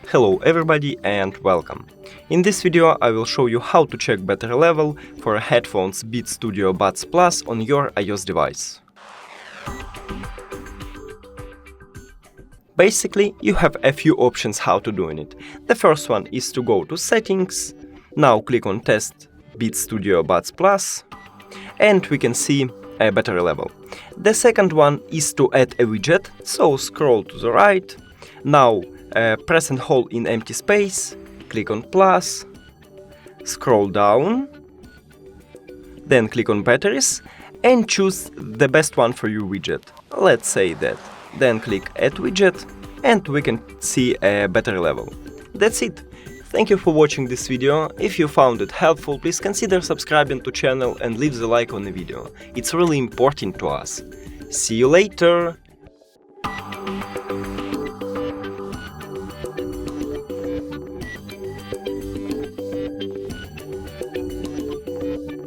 Hello everybody and welcome. In this video I will show you how to check battery level for headphones Beats Studio Buds Plus on your iOS device. Basically, you have a few options how to do it. The first one is to go to Settings, now click on Test Beats Studio Buds Plus, and we can see a battery level. The second one is to add a widget, so scroll to the right, now press and hold in empty space, click on plus, scroll down, then click on batteries and choose the best one for your widget. Let's say that. Then click add widget and we can see a battery level. That's it. Thank you for watching this video. If you found it helpful, please consider subscribing to channel and leave the like on the video. It's really important to us. See you later!